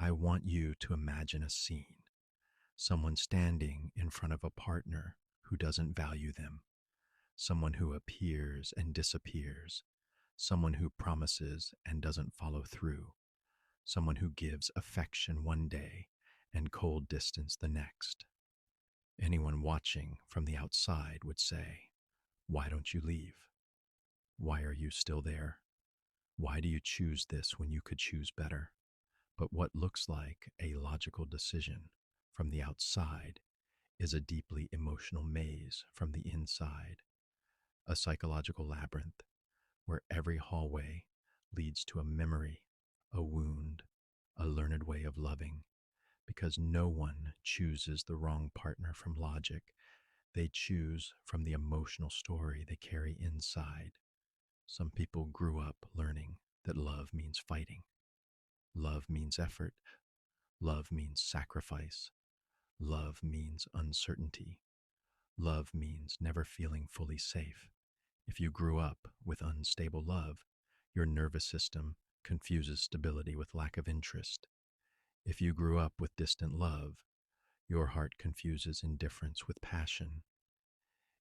I want you to imagine a scene. Someone standing in front of a partner who doesn't value them, someone who appears and disappears, someone who promises and doesn't follow through, someone who gives affection one day and cold distance the next. Anyone watching from the outside would say, "Why don't you leave? Why are you still there? Why do you choose this when you could choose better?" But what looks like a logical decision from the outside is a deeply emotional maze from the inside, a psychological labyrinth where every hallway leads to a memory, a wound, a learned way of loving, because no one chooses the wrong partner from logic. They choose from the emotional story they carry inside. Some people grew up learning that love means fighting, love means effort, love means sacrifice, love means uncertainty, love means never feeling fully safe. If you grew up with unstable love, your nervous system confuses stability with lack of interest. If you grew up with distant love, your heart confuses indifference with passion.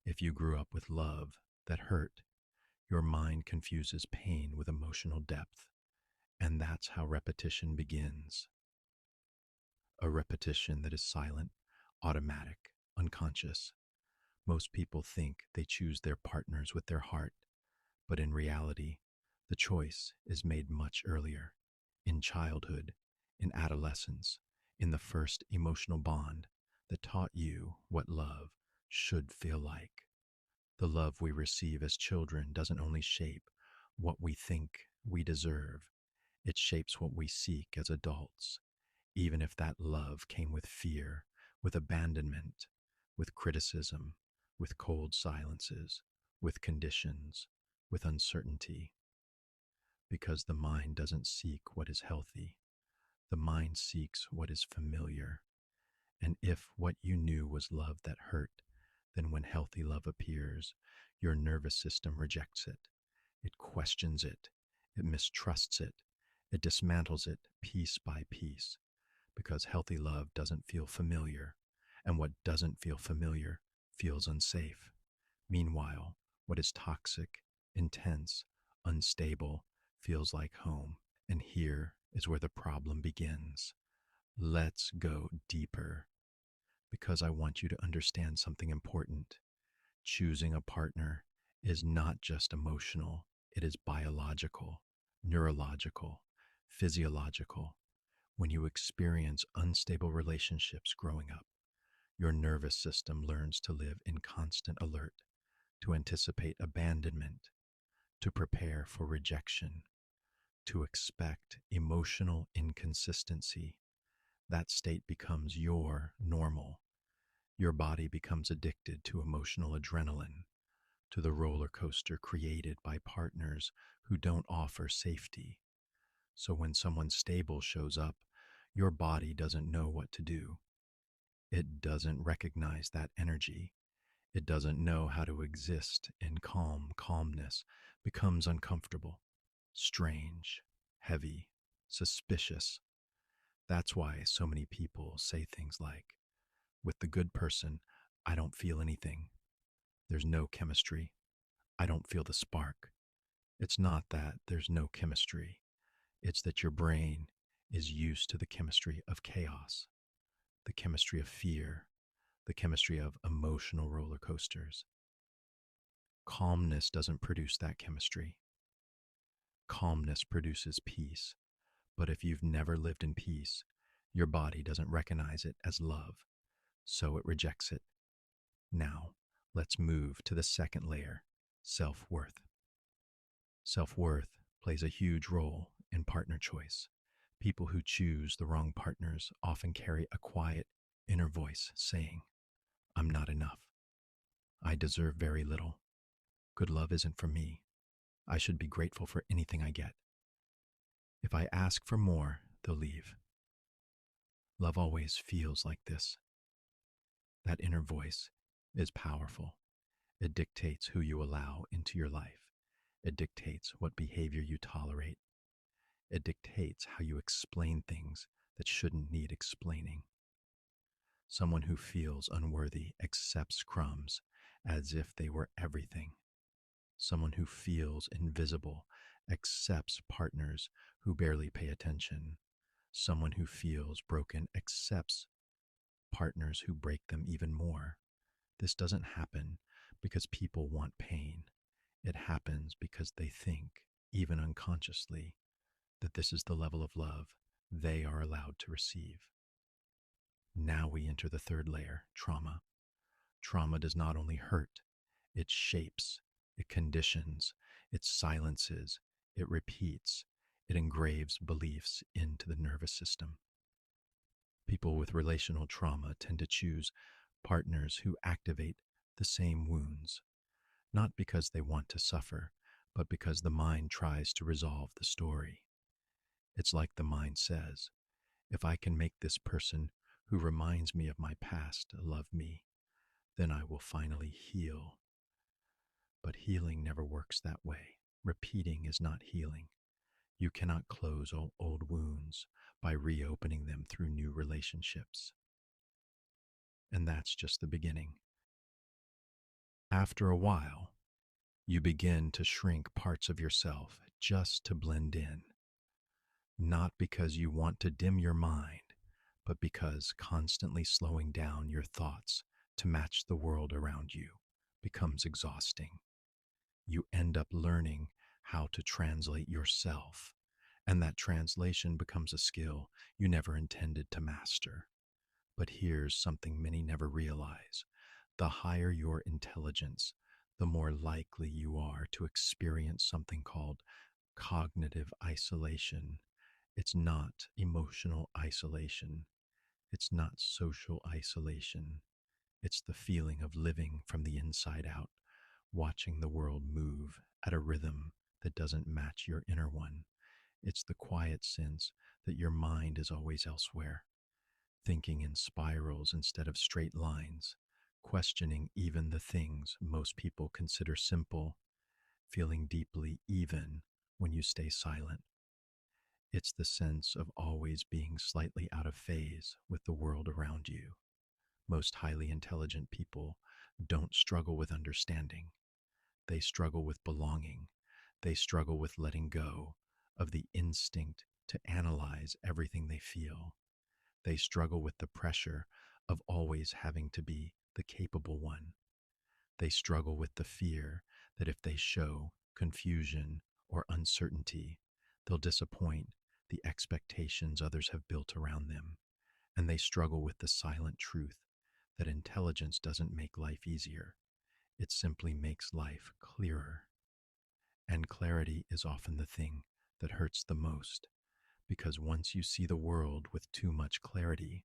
If you grew up with love that hurt, your mind confuses pain with emotional depth. And that's how repetition begins. A repetition that is silent, automatic, unconscious. Most people think they choose their partners with their heart, but in reality, the choice is made much earlier, in childhood, in adolescence, in the first emotional bond that taught you what love should feel like. The love we receive as children doesn't only shape what we think we deserve, it shapes what we seek as adults, even if that love came with fear, with abandonment, with criticism, with cold silences, with conditions, with uncertainty. Because the mind doesn't seek what is healthy, the mind seeks what is familiar. And if what you knew was love that hurt, then when healthy love appears, your nervous system rejects it. It questions it. It mistrusts it. It dismantles it piece by piece because healthy love doesn't feel familiar. And what doesn't feel familiar feels unsafe. Meanwhile, what is toxic, intense, unstable feels like home. And here is where the problem begins. Let's go deeper because I want you to understand something important. Choosing a partner is not just emotional, it is biological, neurological, physiological. When you experience unstable relationships growing up, your nervous system learns to live in constant alert, to anticipate abandonment, to prepare for rejection, to expect emotional inconsistency. That state becomes your normal. Your body becomes addicted to emotional adrenaline, to the roller coaster created by partners who don't offer safety. So when someone stable shows up, your body doesn't know what to do. It doesn't recognize that energy. It doesn't know how to exist in calm. Calmness becomes uncomfortable, strange, heavy, suspicious. That's why so many people say things like, with the good person, I don't feel anything. There's no chemistry. I don't feel the spark. It's not that there's no chemistry. It's that your brain is used to the chemistry of chaos, the chemistry of fear, the chemistry of emotional roller coasters. Calmness doesn't produce that chemistry. Calmness produces peace. But if you've never lived in peace, your body doesn't recognize it as love, so it rejects it. Now, let's move to the second layer, self-worth. Self-worth plays a huge role in partner choice. People who choose the wrong partners often carry a quiet inner voice saying, I'm not enough. I deserve very little. Good love isn't for me. I should be grateful for anything I get. If I ask for more, they'll leave. Love always feels like this. That inner voice is powerful. It dictates who you allow into your life. It dictates what behavior you tolerate. It dictates how you explain things that shouldn't need explaining. Someone who feels unworthy accepts crumbs as if they were everything. Someone who feels invisible accepts partners who barely pay attention. Someone who feels broken accepts partners who break them even more. This doesn't happen because people want pain. It happens because they think, even unconsciously, that this is the level of love they are allowed to receive. Now we enter the third layer, trauma. Trauma does not only hurt, it shapes, it conditions, it silences, it repeats, it engraves beliefs into the nervous system. People with relational trauma tend to choose partners who activate the same wounds, not because they want to suffer, but because the mind tries to resolve the story. It's like the mind says, if I can make this person who reminds me of my past love me, then I will finally heal. But healing never works that way. Repeating is not healing. You cannot close old wounds by reopening them through new relationships. And that's just the beginning. After a while, you begin to shrink parts of yourself just to blend in, not because you want to dim your mind, but because constantly slowing down your thoughts to match the world around you becomes exhausting. You end up learning how to translate yourself, and that translation becomes a skill you never intended to master. But here's something many never realize: the higher your intelligence, the more likely you are to experience something called cognitive isolation. It's not emotional isolation, it's not social isolation. It's the feeling of living from the inside out, watching the world move at a rhythm that doesn't match your inner one. It's the quiet sense that your mind is always elsewhere, thinking in spirals instead of straight lines, questioning even the things most people consider simple, feeling deeply even when you stay silent. It's the sense of always being slightly out of phase with the world around you. Most highly intelligent people don't struggle with understanding. They struggle with belonging. They struggle with letting go of the instinct to analyze everything they feel. They struggle with the pressure of always having to be the capable one. They struggle with the fear that if they show confusion or uncertainty, they'll disappoint the expectations others have built around them. And they struggle with the silent truth that intelligence doesn't make life easier, it simply makes life clearer. And clarity is often the thing that hurts the most, because once you see the world with too much clarity,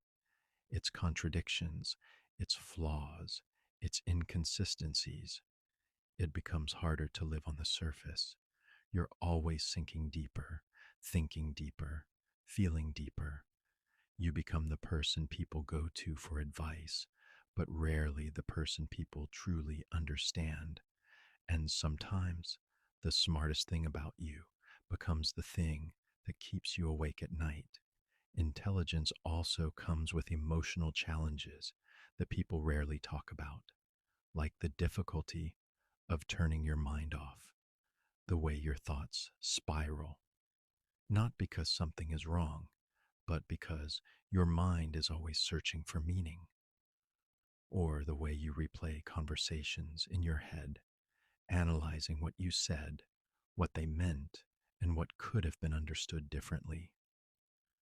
its contradictions, its flaws, its inconsistencies, it becomes harder to live on the surface. You're always sinking deeper, thinking deeper, feeling deeper. You become the person people go to for advice, but rarely the person people truly understand. And sometimes the smartest thing about you becomes the thing that keeps you awake at night. Intelligence also comes with emotional challenges that people rarely talk about, like the difficulty of turning your mind off, the way your thoughts spiral, not because something is wrong, but because your mind is always searching for meaning, or the way you replay conversations in your head, analyzing what you said, what they meant, and what could have been understood differently.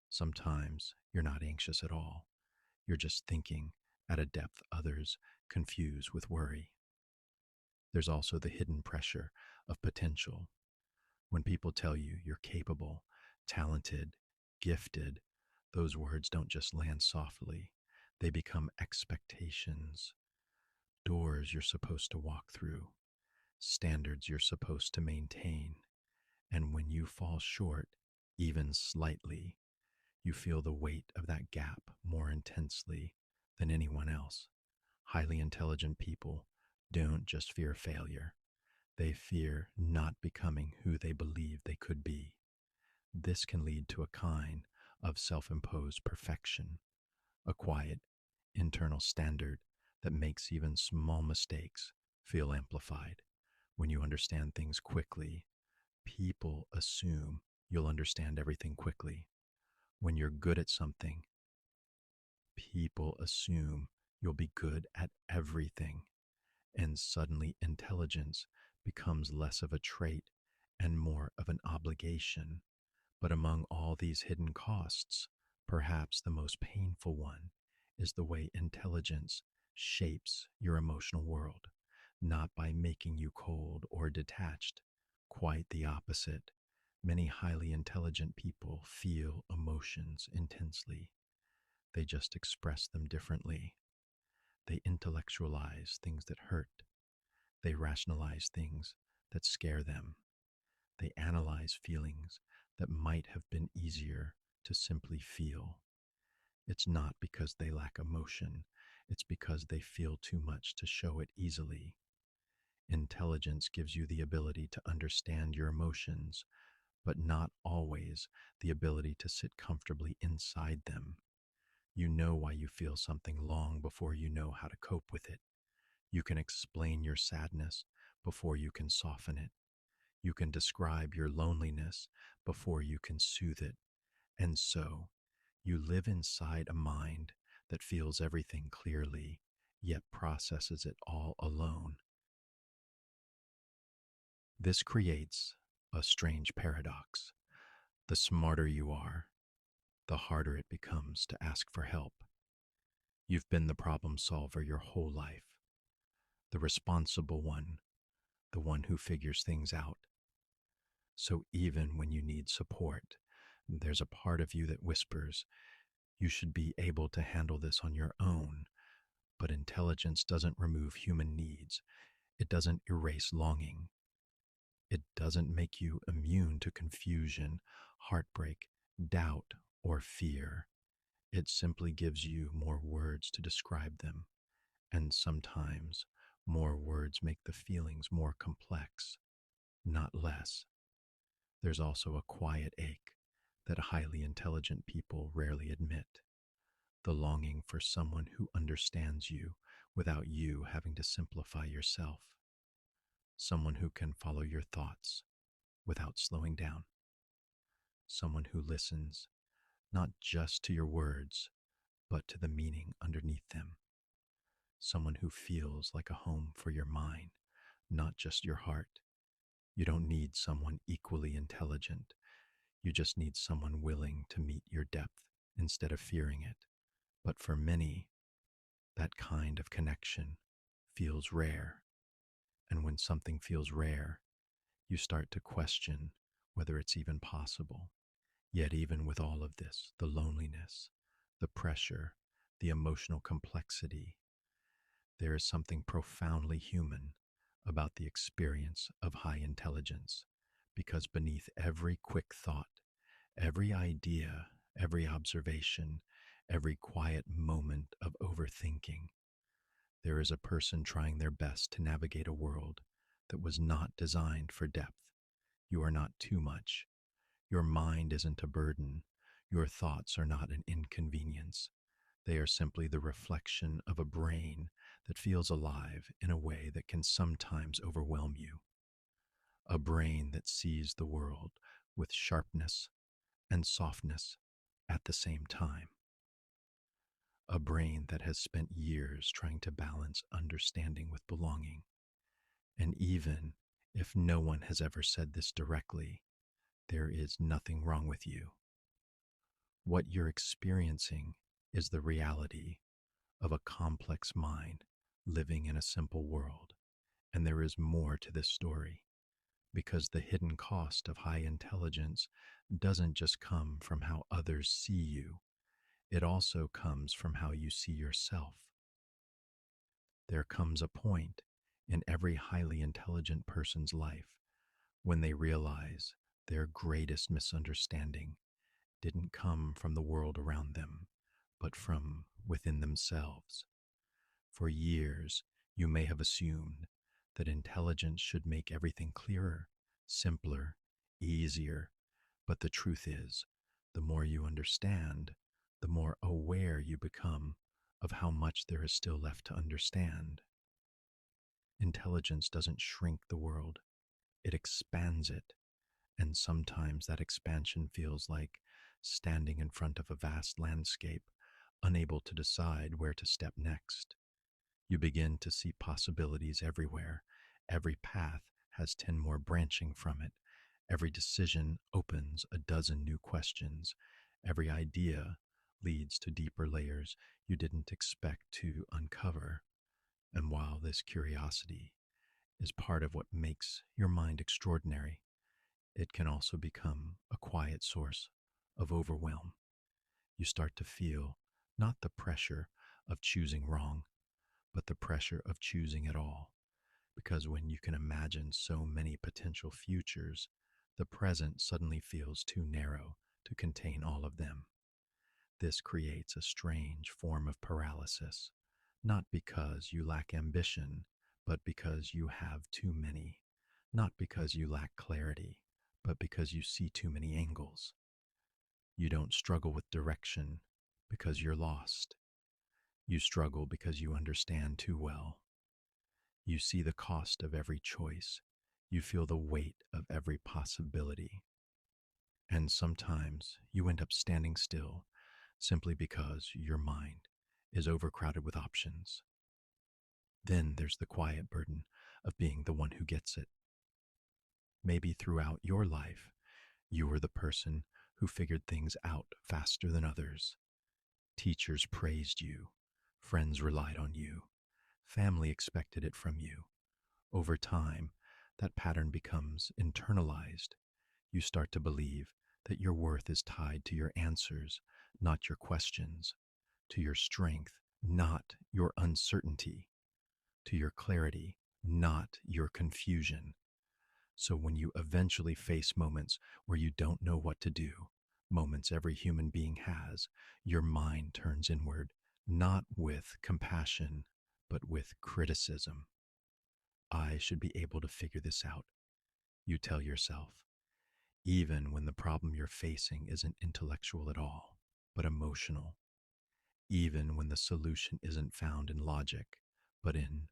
Sometimes you're not anxious at all. You're just thinking at a depth others confuse with worry. There's also the hidden pressure of potential. When people tell you you're capable, talented, gifted, those words don't just land softly. They become expectations, doors you're supposed to walk through, standards you're supposed to maintain. And when you fall short, even slightly, you feel the weight of that gap more intensely than anyone else. Highly intelligent people don't just fear failure, they fear not becoming who they believe they could be. This can lead to a kind of self imposed perfection, a quiet internal standard that makes even small mistakes feel amplified. When you understand things quickly, people assume you'll understand everything quickly. When you're good at something, people assume you'll be good at everything. And suddenly, intelligence becomes less of a trait and more of an obligation. But among all these hidden costs, perhaps the most painful one is the way intelligence shapes your emotional world, not by making you cold or detached. Quite the opposite. Many highly intelligent people feel emotions intensely. They just express them differently. They intellectualize things that hurt. They rationalize things that scare them. They analyze feelings that might have been easier to simply feel. It's not because they lack emotion, it's because they feel too much to show it easily. Intelligence gives you the ability to understand your emotions, but not always the ability to sit comfortably inside them. You know why you feel something long before you know how to cope with it. You can explain your sadness before you can soften it. You can describe your loneliness before you can soothe it. And so, you live inside a mind that feels everything clearly, yet processes it all alone. This creates a strange paradox. The smarter you are, the harder it becomes to ask for help. You've been the problem solver your whole life, the responsible one, the one who figures things out. So even when you need support, there's a part of you that whispers, you should be able to handle this on your own. But intelligence doesn't remove human needs. It doesn't erase longing. It doesn't make you immune to confusion, heartbreak, doubt, or fear. It simply gives you more words to describe them. And sometimes more words make the feelings more complex, not less. There's also a quiet ache that highly intelligent people rarely admit, the longing for someone who understands you without you having to simplify yourself, someone who can follow your thoughts without slowing down, someone who listens not just to your words, but to the meaning underneath them, someone who feels like a home for your mind, not just your heart. You don't need someone equally intelligent. You just need someone willing to meet your depth instead of fearing it. But for many, that kind of connection feels rare. And when something feels rare, you start to question whether it's even possible. Yet, even with all of this, the loneliness, the pressure, the emotional complexity, there is something profoundly human about the experience of high intelligence. Because beneath every quick thought, every idea, every observation, every quiet moment of overthinking, there is a person trying their best to navigate a world that was not designed for depth. You are not too much. Your mind isn't a burden. Your thoughts are not an inconvenience. They are simply the reflection of a brain that feels alive in a way that can sometimes overwhelm you. A brain that sees the world with sharpness and softness at the same time. A brain that has spent years trying to balance understanding with belonging. And even if no one has ever said this directly, there is nothing wrong with you. What you're experiencing is the reality of a complex mind living in a simple world. And there is more to this story, because the hidden cost of high intelligence doesn't just come from how others see you, it also comes from how you see yourself. There comes a point in every highly intelligent person's life when they realize their greatest misunderstanding didn't come from the world around them, but from within themselves. For years, you may have assumed that intelligence should make everything clearer, simpler, easier, but the truth is, The more you understand, the more aware you become of how much there is still left to understand. Intelligence doesn't shrink the world, it expands it. And sometimes that expansion feels like standing in front of a vast landscape, unable to decide where to step next. You begin to see possibilities everywhere. Every path has 10 more branching from it. Every decision opens a dozen new questions. Every idea leads to deeper layers you didn't expect to uncover. And while this curiosity is part of what makes your mind extraordinary, it can also become a quiet source of overwhelm. You start to feel not the pressure of choosing wrong, but the pressure of choosing at all. Because when you can imagine so many potential futures, the present suddenly feels too narrow to contain all of them. This creates a strange form of paralysis, not because you lack ambition, but because you have too many, not because you lack clarity, but because you see too many angles. You don't struggle with direction because you're lost. You struggle because you understand too well. You see the cost of every choice. You feel the weight of every possibility. And sometimes you end up standing still simply because your mind is overcrowded with options. Then there's the quiet burden of being the one who gets it. Maybe throughout your life, you were the person who figured things out faster than others. Teachers praised you, friends relied on you, family expected it from you. Over time, that pattern becomes internalized. You start to believe that your worth is tied to your answers, not your questions, to your strength, not your uncertainty, to your clarity, not your confusion. So when you eventually face moments where you don't know what to do, moments every human being has, your mind turns inward, not with compassion, but with criticism. I should be able to figure this out, you tell yourself, even when the problem you're facing isn't intellectual at all, but emotional, even when the solution isn't found in logic, but in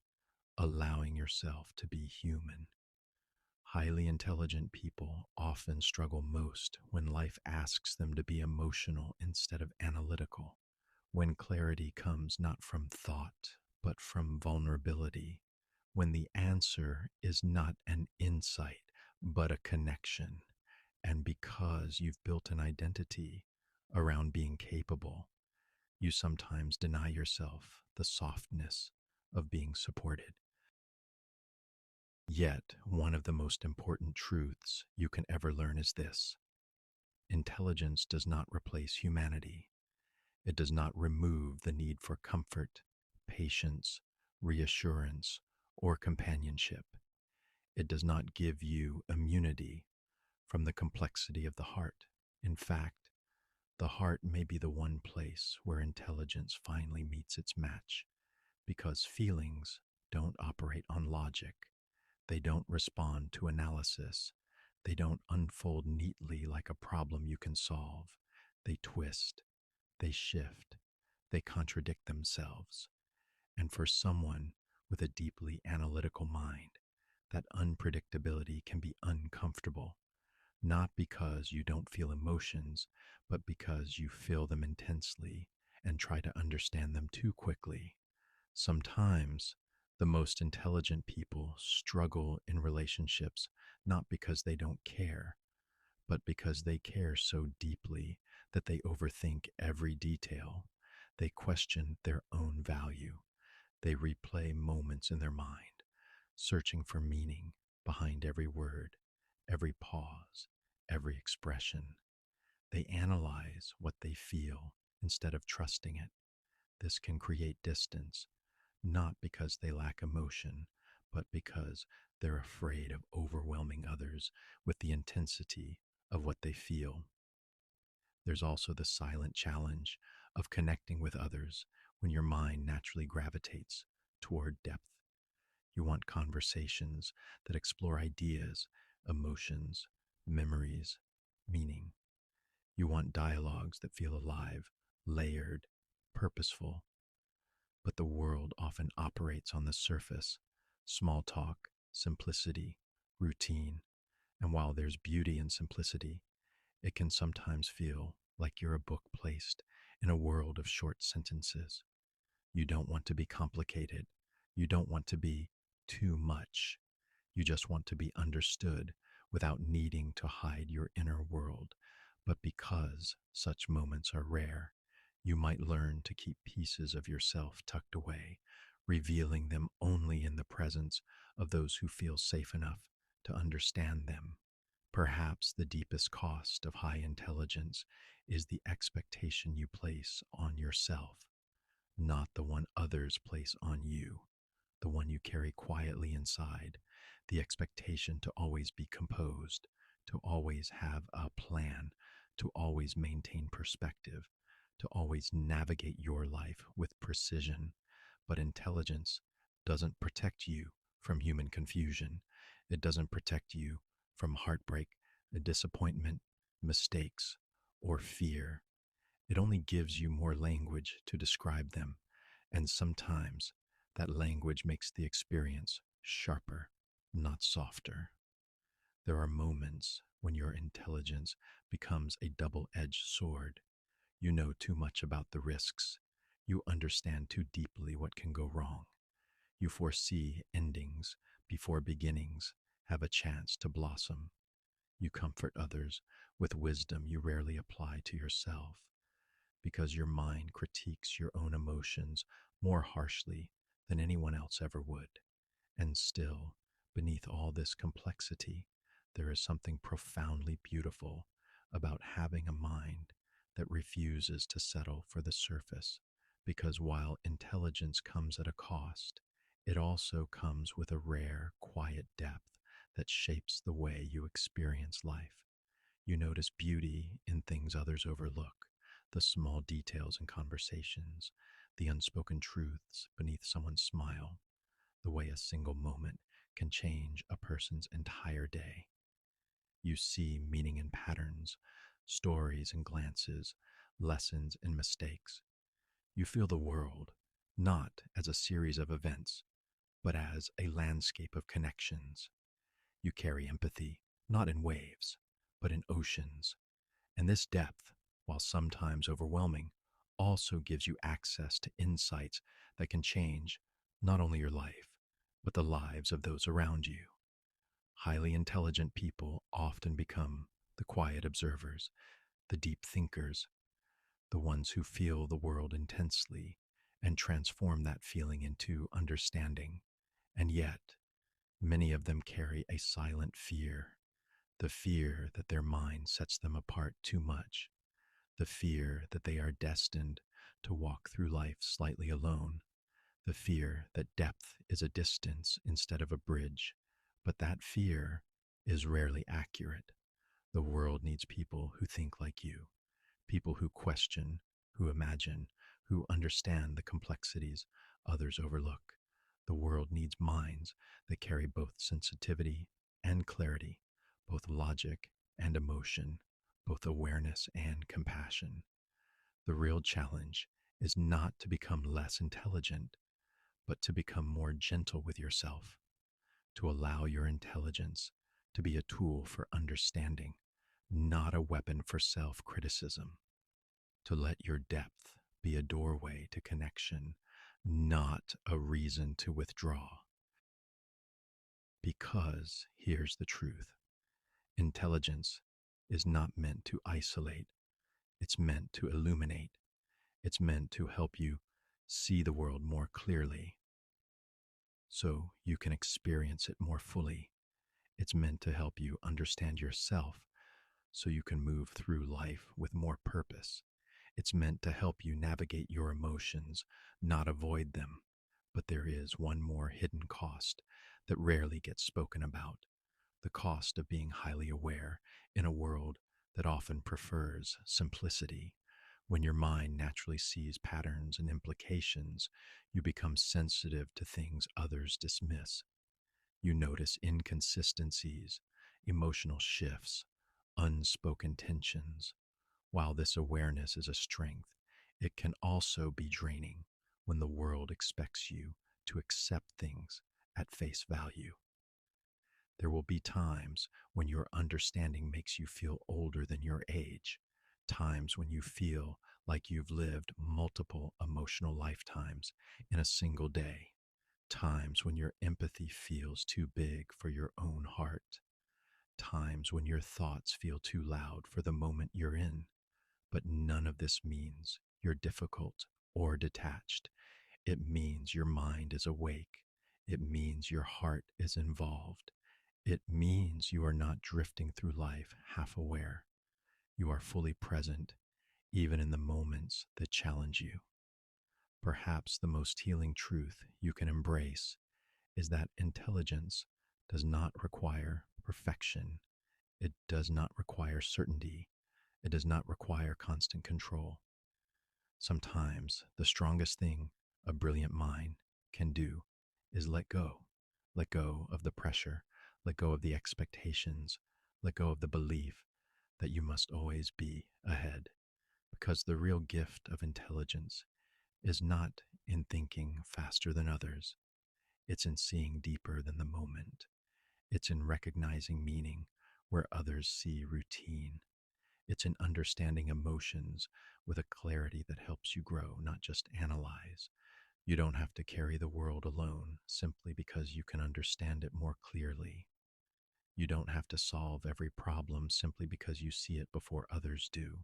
allowing yourself to be human. Highly intelligent people often struggle most when life asks them to be emotional instead of analytical, when clarity comes not from thought, but from vulnerability, when the answer is not an insight, but a connection. And because you've built an identity around being capable, you sometimes deny yourself the softness of being supported. Yet, one of the most important truths you can ever learn is this: intelligence does not replace humanity. It does not remove the need for comfort, patience, reassurance, or companionship. It does not give you immunity from the complexity of the heart. In fact, the heart may be the one place where intelligence finally meets its match, because feelings don't operate on logic. They don't respond to analysis. They don't unfold neatly like a problem you can solve. They twist, they shift, they contradict themselves. And for someone with a deeply analytical mind, that unpredictability can be uncomfortable, not because you don't feel emotions, but because you feel them intensely and try to understand them too quickly. Sometimes the most intelligent people struggle in relationships not because they don't care, but because they care so deeply that they overthink every detail. They question their own value. They replay moments in their mind, searching for meaning behind every word, every pause, every expression. They analyze what they feel instead of trusting it. This can create distance, not because they lack emotion, but because they're afraid of overwhelming others with the intensity of what they feel. There's also the silent challenge of connecting with others when your mind naturally gravitates toward depth. You want conversations that explore ideas, emotions, memories, meaning. You want dialogues that feel alive, layered, purposeful, but the world often operates on the surface: small talk, simplicity, routine. And while there's beauty in simplicity, it can sometimes feel like you're a book placed in a world of short sentences. You don't want to be complicated. You don't want to be too much. You just want to be understood without needing to hide your inner world. But because such moments are rare, you might learn to keep pieces of yourself tucked away, revealing them only in the presence of those who feel safe enough to understand them. Perhaps the deepest cost of high intelligence is the expectation you place on yourself, not the one others place on you, the one you carry quietly inside, the expectation to always be composed, to always have a plan, to always maintain perspective, to always navigate your life with precision. But intelligence doesn't protect you from human confusion. It doesn't protect you from heartbreak, disappointment, mistakes, or fear. It only gives you more language to describe them, and sometimes that language makes the experience sharper, not softer. There are moments when your intelligence becomes a double edged sword. You know too much about the risks. You understand too deeply what can go wrong. You foresee endings before beginnings have a chance to blossom. You comfort others with wisdom you rarely apply to yourself, because your mind critiques your own emotions more harshly than anyone else ever would. And still, beneath all this complexity, there is something profoundly beautiful about having a mind that refuses to settle for the surface, because while intelligence comes at a cost, it also comes with a rare, quiet depth that shapes the way you experience life. You notice beauty in things others overlook: the small details in conversations, the unspoken truths beneath someone's smile, the way a single moment can change a person's entire day. You see meaning in patterns, stories and glances, lessons and mistakes. You feel the world not as a series of events, but as a landscape of connections. You carry empathy not in waves, but in oceans. And this depth, while sometimes overwhelming, also gives you access to insights that can change not only your life, but the lives of those around you. Highly intelligent people often become the quiet observers, the deep thinkers, the ones who feel the world intensely and transform that feeling into understanding. And yet, many of them carry a silent fear: the fear that their mind sets them apart too much, the fear that they are destined to walk through life slightly alone, the fear that depth is a distance instead of a bridge. But that fear is rarely accurate. The world needs people who think like you, people who question, who imagine, who understand the complexities others overlook. The world needs minds that carry both sensitivity and clarity, both logic and emotion, both awareness and compassion. The real challenge is not to become less intelligent, but to become more gentle with yourself, to allow your intelligence to be a tool for understanding, not a weapon for self criticism, to let your depth be a doorway to connection, not a reason to withdraw. Because here's the truth: intelligence is not meant to isolate, it's meant to illuminate, it's meant to help you see the world more clearly so you can experience it more fully. It's meant to help you understand yourself so you can move through life with more purpose. It's meant to help you navigate your emotions, not avoid them. But there is one more hidden cost that rarely gets spoken about: the cost of being highly aware in a world that often prefers simplicity. When your mind naturally sees patterns and implications, you become sensitive to things others dismiss. You notice inconsistencies, emotional shifts, unspoken tensions. While this awareness is a strength, it can also be draining when the world expects you to accept things at face value. There will be times when your understanding makes you feel older than your age, times when you feel like you've lived multiple emotional lifetimes in a single day, times when your empathy feels too big for your own heart, times when your thoughts feel too loud for the moment you're in. But none of this means you're difficult or detached. It means your mind is awake. It means your heart is involved. It means you are not drifting through life half aware. You are fully present, even in the moments that challenge you. Perhaps the most healing truth you can embrace is that intelligence does not require perfection. It does not require certainty. It does not require constant control. Sometimes the strongest thing a brilliant mind can do is let go. Let go of the pressure, let go of the expectations, let go of the belief that you must always be ahead. Because the real gift of intelligence is not in thinking faster than others, it's in seeing deeper than the moment. It's in recognizing meaning where others see routine. It's in understanding emotions with a clarity that helps you grow, not just analyze. You don't have to carry the world alone simply because you can understand it more clearly. You don't have to solve every problem simply because you see it before others do.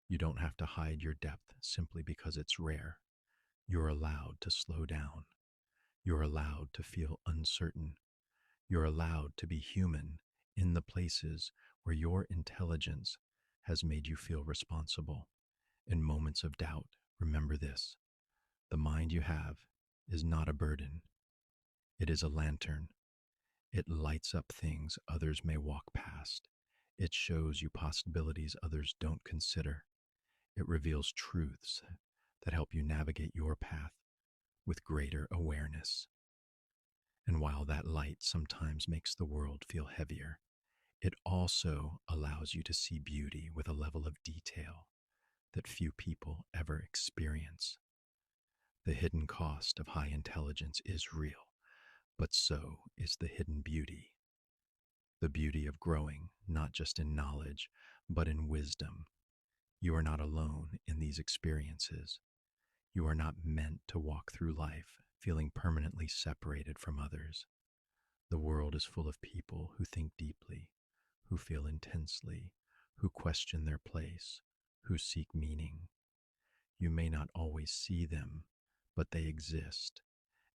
You don't have to hide your depth simply because it's rare. You're allowed to slow down. You're allowed to feel uncertain. You're allowed to be human in the places where your intelligence has made you feel responsible. In moments of doubt, remember this: the mind you have is not a burden, it is a lantern. It lights up things others may walk past. It shows you possibilities others don't consider. It reveals truths that help you navigate your path with greater awareness. And while that light sometimes makes the world feel heavier, it also allows you to see beauty with a level of detail that few people ever experience. The hidden cost of high intelligence is real, but so is the hidden beauty. The beauty of growing, not just in knowledge, but in wisdom. You are not alone in these experiences. You are not meant to walk through life feeling permanently separated from others. The world is full of people who think deeply, who feel intensely, who question their place, who seek meaning. You may not always see them, but they exist.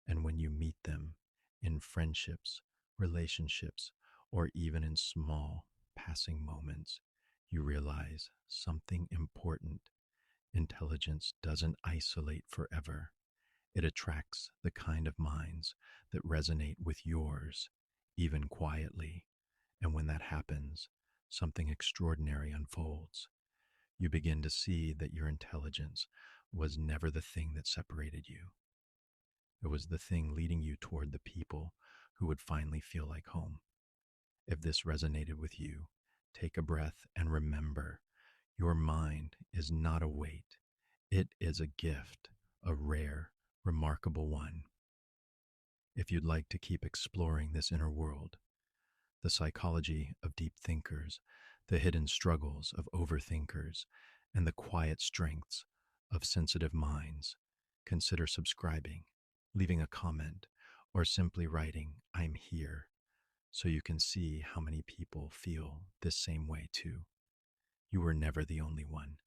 And when you meet them in friendships, relationships, or even in small passing moments, you realize something important. Intelligence doesn't isolate forever. It attracts the kind of minds that resonate with yours, even quietly. And when that happens, something extraordinary unfolds. You begin to see that your intelligence was never the thing that separated you. It was the thing leading you toward the people who would finally feel like home. If this resonated with you, take a breath and remember your mind is not a weight. It is a gift, a rare, remarkable one. If you'd like to keep exploring this inner world, the psychology of deep thinkers, the hidden struggles of overthinkers, and the quiet strengths of sensitive minds, consider subscribing, leaving a comment, or simply writing, "I'm here," so you can see how many people feel this same way too. You were never the only one.